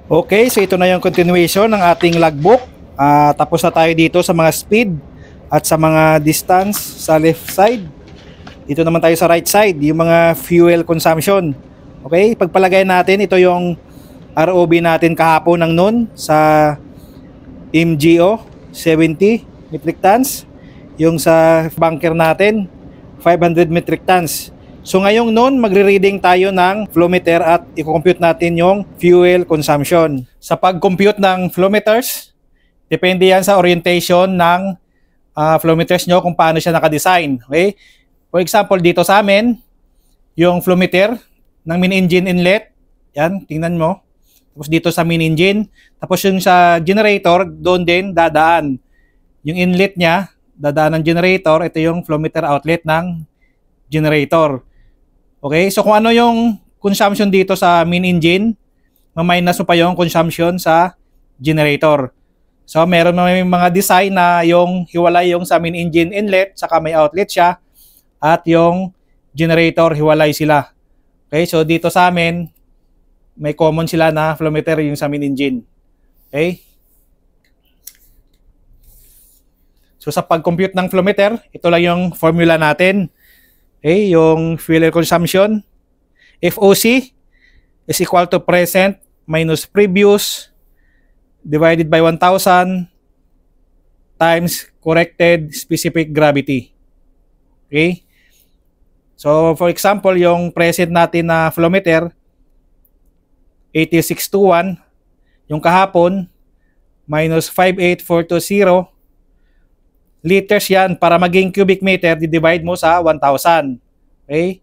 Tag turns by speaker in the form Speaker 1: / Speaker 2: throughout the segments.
Speaker 1: Okay, so ito na yung continuation ng ating logbook. Tapos na tayo dito sa mga speed at sa mga distance sa left side. Dito naman tayo sa right side, yung mga fuel consumption. Okay, pagpalagay natin, ito yung ROB natin kahapon ng noon sa MGO, 70 metric tons. Yung sa bunker natin, 500 metric tons. So ngayong noon, magre-reading tayo ng flow meter at i-compute natin yung fuel consumption. Sa pag-compute ng flow meters, depende yan sa orientation ng flow meters nyo kung paano siya nakadesign. Okay? For example, dito sa amin, yung flow meter ng main engine inlet, yan, tingnan mo. Tapos dito sa main engine, tapos yung sa generator, doon din dadaan. Yung inlet niya, dadaan ng generator, ito yung flow meter outlet ng generator. Okay, so kung ano yung consumption dito sa main engine, ma-minus mo pa yung consumption sa generator. So meron may mga design na yung hiwalay yung sa main engine inlet, saka may outlet siya, at yung generator hiwalay sila. Okay, so dito sa amin, may common sila na flow meter yung sa main engine. Okay. So sa pag-compute ng flow meter, ito lang yung formula natin. Okay, yung fuel consumption, FOC is equal to present minus previous divided by 1,000 times corrected specific gravity. Okay? So, for example, yung present natin na flow meter, 8621, yung kahapon, minus 58420, liters yan. Para maging cubic meter, di-divide mo sa 1,000. Okay?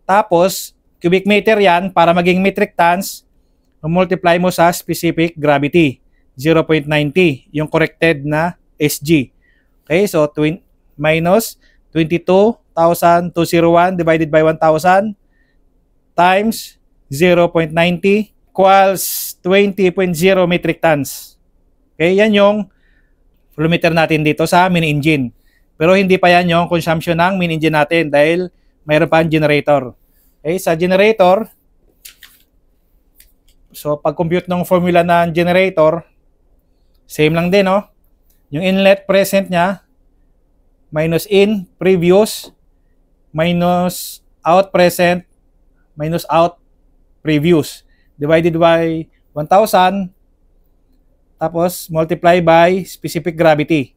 Speaker 1: Tapos, cubic meter yan, para maging metric tons, multiply mo sa specific gravity, 0.90, yung corrected na SG. Okay? So, minus 22,201 divided by 1,000 times 0.90 equals 20.0 metric tons. Okay? Yan yung flow meter natin dito sa main engine. Pero hindi pa yan yung consumption ng main engine natin dahil mayroon pa ang generator. Okay, sa generator, so pag-compute ng formula ng generator, same lang din, no? Yung inlet present niya, minus in, previous, minus out present, minus out, previous. Divided by 1,000, tapos multiply by specific gravity.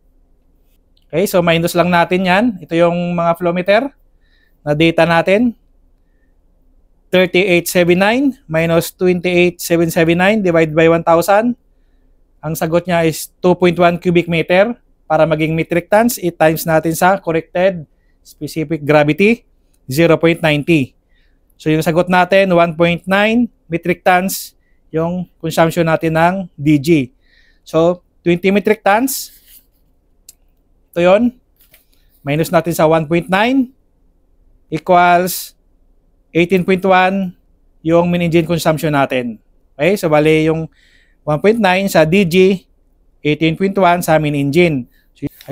Speaker 1: Okay, so minus lang natin yan. Ito yung mga flow meter na data natin. 3879 minus 28779 divided by 1,000. Ang sagot niya is 2.1 cubic meter. Para maging metric tons, i-times natin sa corrected specific gravity, 0.90. So yung sagot natin, 1.9 metric tons yung consumption natin ng DG. So, 20 metric tons. Ito yun. Minus natin sa 1.9 equals 18.1 yung main engine consumption natin. Okay? So, bali yung 1.9 sa DG, 18.1 sa main engine.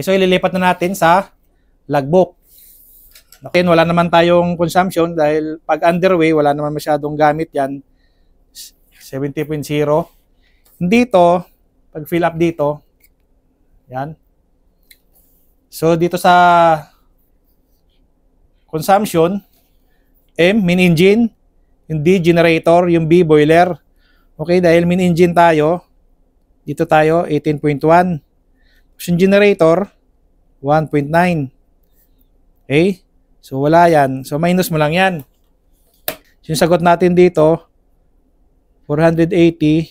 Speaker 1: So, ililipat na natin sa logbook. Okay, wala naman tayong consumption dahil pag underway, wala naman masyadong gamit yan. 70.0. Dito, pag fill up dito, yan. So, dito sa consumption, M, main engine, yung D, generator, yung B, boiler. Okay, dahil main engine tayo, dito tayo, 18.1. Yung generator, 1.9. Okay, so wala yan. So, minus mo lang yan. Yung sagot natin dito, 480.0.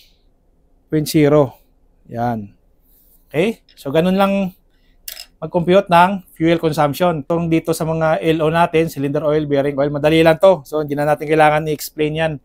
Speaker 1: Yan. Okay? So, ganun lang mag-compute ng fuel consumption. Itong dito sa mga LO natin, cylinder oil, bearing oil, madali lang to. So, hindi na natin kailangan i-explain yan.